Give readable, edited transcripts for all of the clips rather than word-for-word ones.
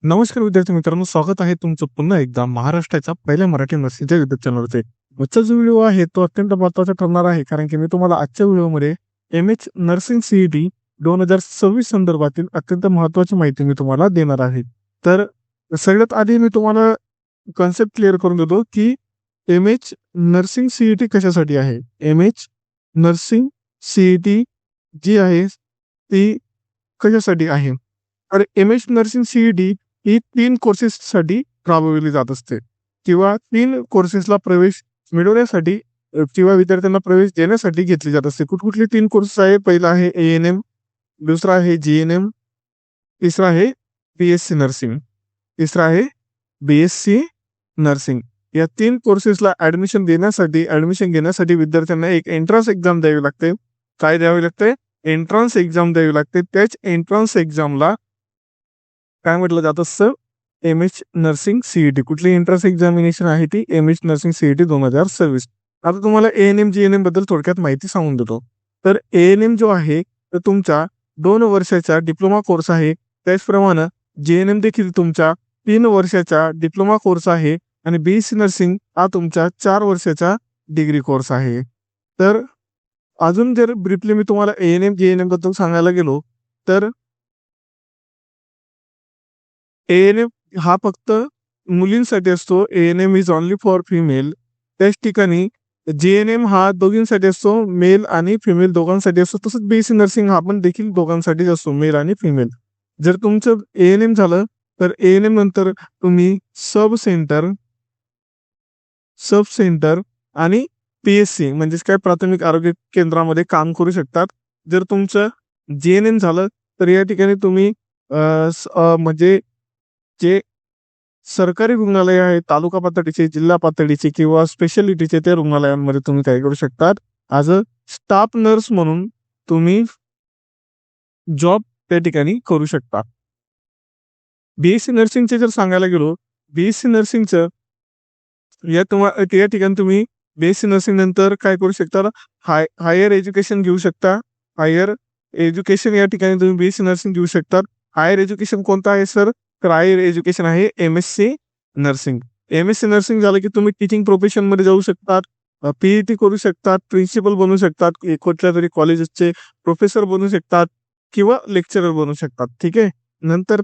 नमस्कार विद्यार्थी मित्रांनो, स्वागत आहे तुमचं पुन्हा एकदा महाराष्ट्राच्या पहिल्या मराठी नर्सिंगच्या युट्यूब चॅनलवरती. आजचा जो व्हिडिओ आहे तो अत्यंत महत्त्वाचा ठरणार आहे, कारण की मी तुम्हाला आजच्या व्हिडिओमध्ये एम.एच. नर्सिंग CET 2026 संदर्भातील अत्यंत महत्त्वाची माहिती मी तुम्हाला देणार आहे. तर सगळ्यात आधी मी तुम्हाला कन्सेप्ट क्लिअर करून देतो की एम.एच. नर्सिंग CET कशासाठी आहे. एम.एच. नर्सिंग CET जी आहे ती कशासाठी आहे. तर एम.एच. नर्सिंग CET ही 3 कोर्सेससाठी राबवली जात असते किंवा 3 कोर्सेसला प्रवेश मिळवण्यासाठी किंवा विद्यार्थ्यांना प्रवेश देण्यासाठी घेतली जात असते. कुठकुठले 3 कोर्सेस आहे? पहिला आहे ANM, दुसरा आहे GNM, तिसरा आहे BSc नर्सिंग, तिसरा आहे BSc नर्सिंग. या 3 कोर्सेसला ॲडमिशन घेण्यासाठी विद्यार्थ्यांना एक एंट्रन्स एक्झाम द्यावी लागते. काय द्यावी लागते? एंट्रन्स एक्झाम द्यावी लागते. त्याच एंट्रन्स एक्झामला काय म्हटलं जात असतं? एम.एच. Nursing CET. कुठली एंट्रन्स एक्झामिनेशन आहे ती? एम.एच. Nursing CET 2026. आता तुम्हाला ANM GNM बद्दल थोडक्यात माहिती सांगून देतो. तर ANM जो आहे तर तुमचा 2 वर्षाचा डिप्लोमा कोर्स आहे. त्याचप्रमाणे GNM देखील तुमचा 3 वर्षाचा डिप्लोमा कोर्स आहे आणि BSc नर्सिंग हा तुमचा 4 वर्षाचा डिग्री कोर्स आहे. तर अजून जर ब्रीफली मी तुम्हाला ANM GNM बद्दल सांगायला गेलो तर ANM हा फक्त मुलींसाठी असतो. ANM is only for female. त्याच ठिकाणी GNM हा दोघींसाठी असतो, मेल आणि फिमेल दोघांसाठी असतो. तसंच BSc नर्सिंग हा पण देखील दोघांसाठीच असतो, मेल आणि फिमेल. जर तुमचं ANM झालं तर ANM नंतर तुम्ही सब सेंटर आणि PSC म्हणजेच काय प्राथमिक आरोग्य केंद्रामध्ये काम करू शकतात. जर तुमचं GNM झालं तर या ठिकाणी तुम्ही म्हणजे जे सरकारी रुग्णालय आहे, तालुका पातळीचे, जिल्हा पातळीचे किंवा स्पेशालिटीचे त्या रुग्णालयांमध्ये तुम्ही काय करू शकतात? ॲज अ स्टाफ नर्स म्हणून तुम्ही जॉब त्या ठिकाणी करू शकता. BSc नर्सिंगचे जर सांगायला गेलो, BSc नर्सिंगचं या ठिकाणी तुम्ही BSc नर्सिंग नंतर काय करू शकता? हायर एज्युकेशन घेऊ शकता. हायर एज्युकेशन या ठिकाणी तुम्ही BSc नर्सिंग घेऊ शकता. हायर एज्युकेशन कोणतं आहे सर? तर हायर एज्युकेशन आहे MSc नर्सिंग. MSc नर्सिंग झालं की तुम्ही टीचिंग प्रोफेशनमध्ये जाऊ शकतात. PhD करू शकतात, प्रिन्सिपल बनू शकतात, कुठल्यातरी कॉलेजेसचे प्रोफेसर बनू शकतात किंवा लेक्चरर बनू शकतात. ठीक आहे. नंतर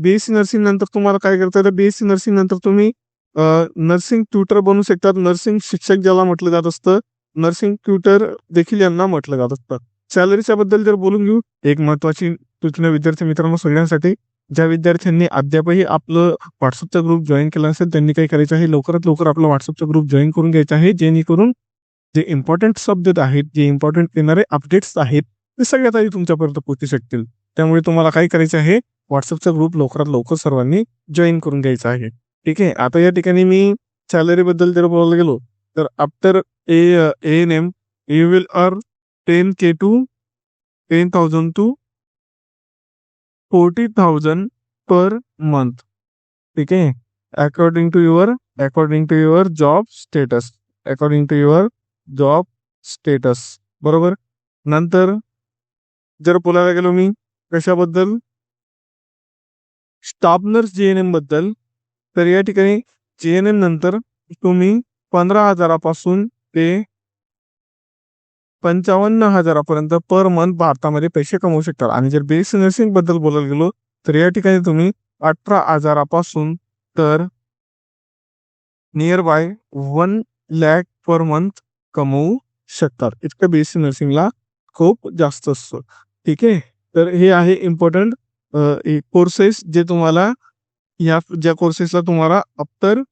BSc नर्सिंग नंतर तुम्हाला काय करता येतं? BSc नर्सिंग नंतर तुम्ही नर्सिंग ट्युटर बनू शकतात. नर्सिंग शिक्षक ज्याला म्हटलं जात असतं, नर्सिंग ट्युटर देखील यांना म्हटलं जात असतं. सॅलरीच्या बद्दल जर बोलून घेऊ, एक महत्त्वाची सूचना विद्यार्थी मित्रांनो सगळ्यांसाठी. ज्या विद्यार्थ्यांनी अद्यापही आपलं WhatsAppचा ग्रुप जॉइन केला असेल, त्यांनी काय करायचं आहे? लवकरात लवकर आपला WhatsAppचा ग्रुप जॉइन करून घ्यायचा आहे, जेणेकरून जे इम्पोर्टंट शब्द आहेत, जे इम्पोर्टंट येणारे अपडेट्स आहेत, ते सगळ्यात आधी तुमच्यापर्यंत पोहोचू शकतील. त्यामुळे तुम्हाला काय करायचं आहे? WhatsAppचा ग्रुप लवकरात लवकर सर्वांनी जॉइन करून घ्यायचा आहे. ठीक आहे. आता या ठिकाणी मी सॅलरीबद्दल जर बोलायला गेलो, तर after ANM you will earn 10,000 to 40,000 per month. ठीक आहे. According to your job status. बरोबर. नंतर जर बोलायला गेलो मी कशाबद्दल? स्टाफ नर्स GNM बद्दल. तर या ठिकाणी GNM नंतर तुम्ही 15,000 पासून ते 55,000 पर्यंत पर मंथ भारतामध्ये पैसे कमवू शकता. आणि जर BSc नर्सिंग बद्दल बोलायला गेलो तर या ठिकाणी तुम्ही 18,000 पासून तर near by 1 lakh per month कमवू शकतात. इतकं BSc नर्सिंगला खूप जास्त असतं. ठीक आहे. तर हे आहे इम्पॉर्टंट कोर्सेस जे तुम्हाला ज्या कोर्सेसला तुम्हाला आफ्टर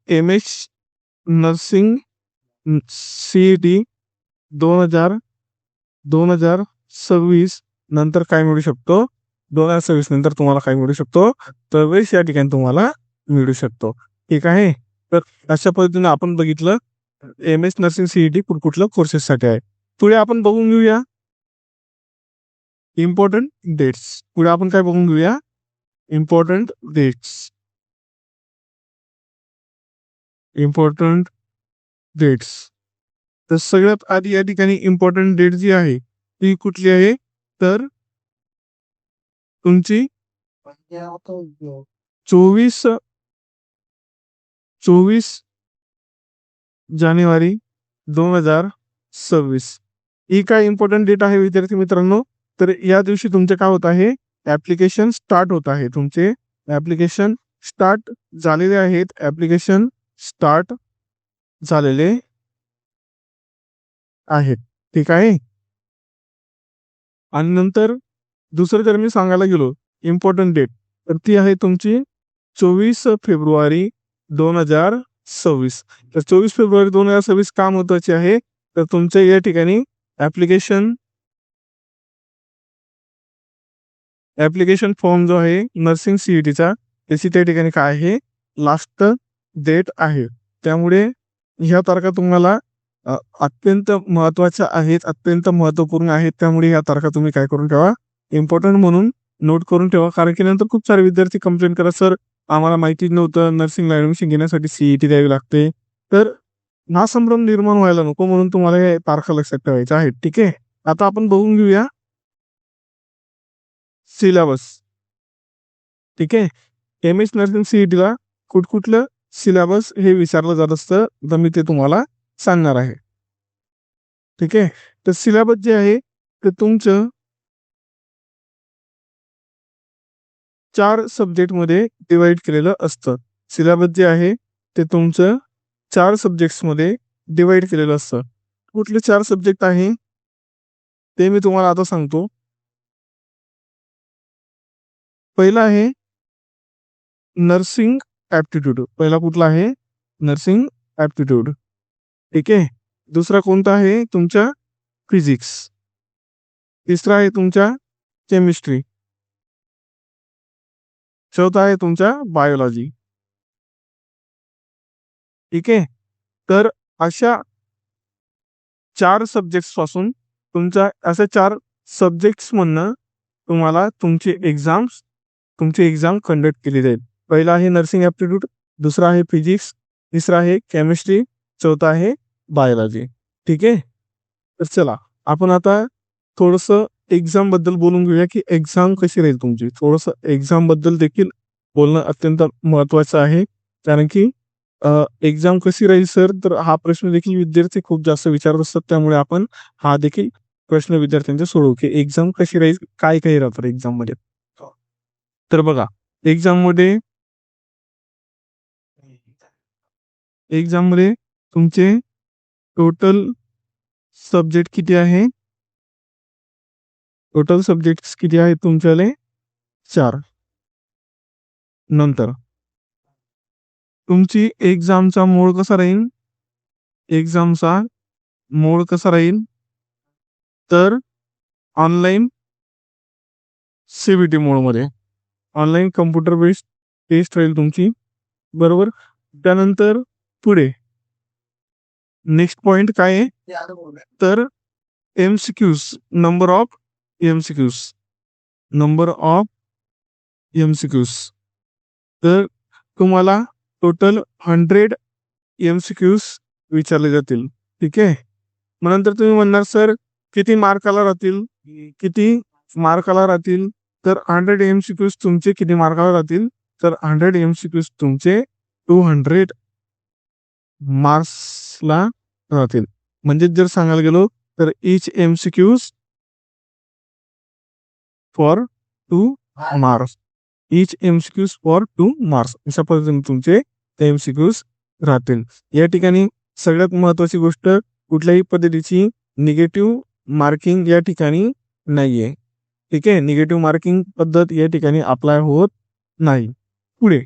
एम.एच. नर्सिंग CET 2026 नंतर काय मिळू शकतो? 2026 नंतर तुम्हाला काय मिळू शकतो? प्रवेश या ठिकाणी तुम्हाला मिळू शकतो. ठीक आहे. तर अशा पद्धतीने आपण बघितलं एम.एच. नर्सिंग CET कुठल्या कोर्सेससाठी आहे. पुढे आपण बघून घेऊया इम्पॉर्टंट डेट्स. पुढे आपण काय बघून घेऊया? Important dates. तर सगळ्यात आधी या ठिकाणी इम्पॉर्टंट डेट जी आहे ती कुठली आहे? तर तुमची 24 जानेवारी 2026 ही काय इम्पॉर्टंट डेट आहे विद्यार्थी मित्रांनो. तर या दिवशी तुमचे काय होत आहे, ऍप्लिकेशन स्टार्ट होत आहे. तुमचे ऍप्लिकेशन स्टार्ट झालेले आहेत. ऍप्लिकेशन स्टार्ट झालेले आहेत. ठीक आहे. आणि नंतर दुसरं जर मी सांगायला गेलो इम्पॉर्टंट डेट, तर ती आहे तुमची 24 फेब्रुवारी 2026. तर 24 फेब्रुवारी 2026 का महत्वाचे आहे, तर तुमच्या या ठिकाणी ऍप्लिकेशन फॉर्म जो आहे नर्सिंग सीईटीचा, त्याची त्या ठिकाणी काय आहे, लास्ट डेट आहे. त्यामुळे ह्या तारखा तुम्हाला अत्यंत महत्वाच्या आहेत, अत्यंत महत्वपूर्ण आहेत. त्यामुळे ह्या तारखा तुम्ही काय करून ठेवा, इम्पॉर्टंट म्हणून नोट करून ठेवा. कारण की नंतर खूप सारे विद्यार्थी कंप्लेंट करा, सर आम्हाला माहिती नव्हतं नर्सिंगला ऍडमिशन घेण्यासाठी सीईटी द्यावी लागते. तर हा संभ्रम निर्माण व्हायला नको म्हणून तुम्हाला हे तारखा लक्षात ठेवायच्या आहेत. ठीक आहे. आता आपण बघून घेऊया सिलेबस. ठीक आहे. एम एस नर्सिंग सीईटीला कुठलं सिलेबस हे विचारलं जात असतं, तर मी ते तुम्हाला सांगणार आहे. ठीक आहे. तर सिलेबस जे आहे ते तुमचं 4 सब्जेक्ट मध्ये डिवाइड केलेलं असतं. सिलेबस जे आहे ते तुमचं 4 सब्जेक्ट्स मध्ये डिवाइड केलेलं असतं. कुठले 4 सब्जेक्ट आहे ते मी तुम्हाला आता सांगतो. पहिला आहे नर्सिंग ऍप्टिट्यूड. पहिला कुठला आहे, नर्सिंग ऍप्टिट्यूड. ठीक आहे. दुसरा कोणता आहे तुमचा, फिजिक्स. तिसरा आहे तुमचा केमिस्ट्री. चौथा आहे तुमचा बायोलॉजी. ठीक आहे. तर अशा 4 सब्जेक्ट्स पासून तुमचा अशा 4 सब्जेक्ट्स मधनं तुम्हाला तुमची एक्झाम कंडक्ट केली जाईल. पहिला आहे नर्सिंग ऍप्टिट्यूड, दुसरा आहे फिजिक्स, तिसरा आहे केमिस्ट्री, चौथा आहे बायोलॉजी. ठीक आहे. तर चला आपण आता थोडस एक्झाम बद्दल बोलून घेऊया की एक्झाम कशी राहील तुमची. थोडस एक्झाम बद्दल देखील बोलणं अत्यंत महत्वाचं आहे. कारण की एक्झाम कशी राहील सर, तर हा प्रश्न देखील विद्यार्थी खूप जास्त विचारत असतात. त्यामुळे आपण हा देखील प्रश्न विद्यार्थ्यांचे सोडवू की एक्झाम कशी राहील, काय काय राहतं एक्झाम मध्ये. तर बघा, एक्झाम मध्ये तुमचे टोटल सब्जेक्ट किती आहे, टोटल सब्जेक्ट किती आहेत तुमच्याले, 4. नंतर तुमची एक्झामचा मोड कसा राहील, एक्झामचा मोड कसा राहील, तर ऑनलाईन सीबीटी मोड मध्ये, ऑनलाईन कम्प्युटर बेस्ड टेस्ट राहील तुमची. बरोबर. त्यानंतर पुढे नेक्स्ट पॉइंट काय आहे, तर एमसीक्यूज, नंबर ऑफ एमसीक्यूज. तर तुम्हाला टोटल 100 एमसीक्यूज विचारले जातील. ठीक आहे. मग नंतर तुम्ही म्हणणार सर किती मार्काला राहतील, तर 100 एमसीक्यूज तुमचे किती मार्काला राहतील, तर 100 एमसीक्यूज तुमचे 200 मार्क्सला राहतील. म्हणजे जर सांगायला गेलो तर इच एमसीक्यूज फॉर 2 मार्क्स, अशा पद्धतीने तुमचे एमसीक्यूज राहतील. या ठिकाणी सगळ्यात महत्वाची गोष्ट, कुठल्याही पद्धतीची निगेटिव्ह मार्किंग या ठिकाणी नाहीये. ठीक आहे. निगेटिव्ह मार्किंग पद्धत या ठिकाणी अप्लाय होत नाही. पुढे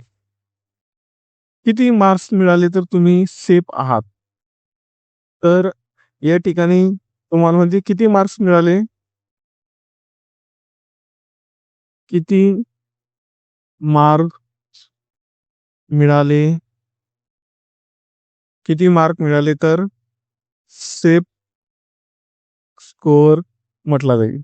किती मार्क्स मिळाले तर तुम्ही सेफ आहात, तर या ठिकाणी तुम्हाला म्हणजे किती मार्क्स मिळाले, किती मार्क मिळाले तर सेफ स्कोअर म्हटला जाईल.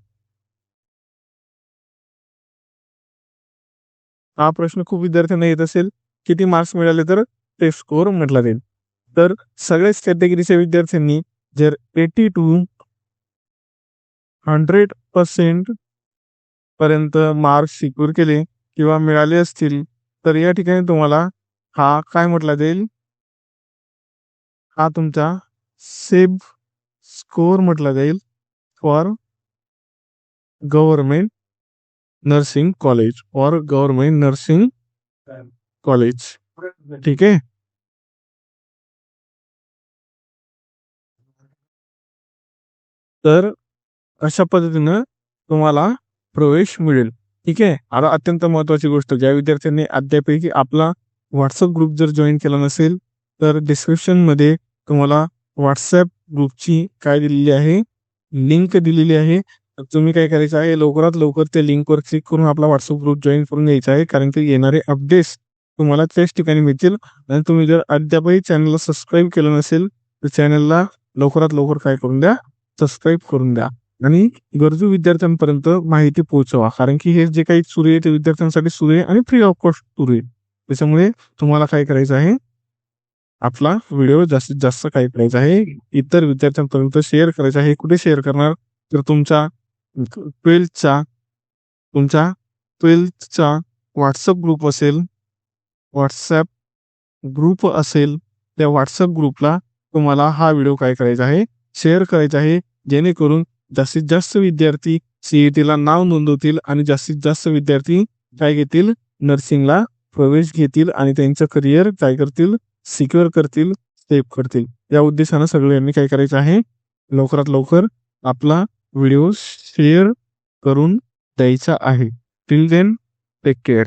हा प्रश्न खूप विद्यार्थ्यांना येत असेल, किती मार्क्स मिळाले तर सेफ स्कोअर म्हटला जाईल. तर सगळ्याच कॅटेगरीच्या विद्यार्थ्यांनी जर 80 to 100% पर्यंत मार्क्स सिक्युअर केले किंवा मिळाले असतील तर या ठिकाणी तुम्हाला हा काय म्हटला जाईल, हा तुमचा सेब स्कोर म्हटला जाईल फॉर गव्हर्नमेंट नर्सिंग कॉलेज और गव्हर्नमेंट नर्सिंग कॉलेज. ठीक आहे. तर अशा पद्धतीनं तुम्हाला प्रवेश मिळेल. ठीक आहे. आता अत्यंत महत्वाची गोष्ट, ज्या विद्यार्थ्यांनी अद्यापही आपला व्हॉट्सअप ग्रुप जर जॉईन केला नसेल तर डिस्क्रिप्शन मध्ये तुम्हाला व्हॉट्सअप ग्रुपची काय दिलेली आहे, लिंक दिलेली आहे. तर तुम्ही काय करायचं आहे, लवकरात लवकर त्या लिंकवर क्लिक करून आपला व्हॉट्सअप ग्रुप जॉईन करून घ्यायचा आहे, कारण की येणारे अपडेट्स तुम्हाला त्याच ठिकाणी मिळतील. आणि तुम्ही जर अद्यापही चॅनलला सबस्क्राईब केलं नसेल तर चॅनलला लवकरात लवकर काय करून द्या, सबस्क्राईब करून द्या आणि गरजू विद्यार्थ्यांपर्यंत माहिती पोहोचवा, कारण की हे जे काही सुरू आहे ते विद्यार्थ्यांसाठी सुरू आहे आणि फ्री ऑफ कॉस्ट सुरू आहे. त्याच्यामुळे तुम्हाला काय करायचं आहे, आपला व्हिडिओ जास्तीत जास्त काय करायचा आहे, इतर विद्यार्थ्यांपर्यंत शेअर करायचा आहे. कुठे शेअर करणार, तर तुमच्या ट्वेल्थचा व्हॉट्सअप ग्रुप असेल, त्या व्हॉट्सअप ग्रुपला तुम्हाला हा व्हिडिओ काय करायचा आहे, शेअर करायचा आहे, जेणेकरून जास्तीत जास्त विद्यार्थी सीईटीला नाव नोंदवतील आणि जास्तीत जास्त विद्यार्थी काय घेतील, नर्सिंगला प्रवेश घेतील आणि त्यांचं करिअर काय करतील, सिक्युअर करतील, सेव्ह करतील. या उद्देशानं सगळ्यांनी काय करायचं आहे, लवकरात लवकर आपला व्हिडिओ शेअर करून द्यायचा आहे. Till then take care.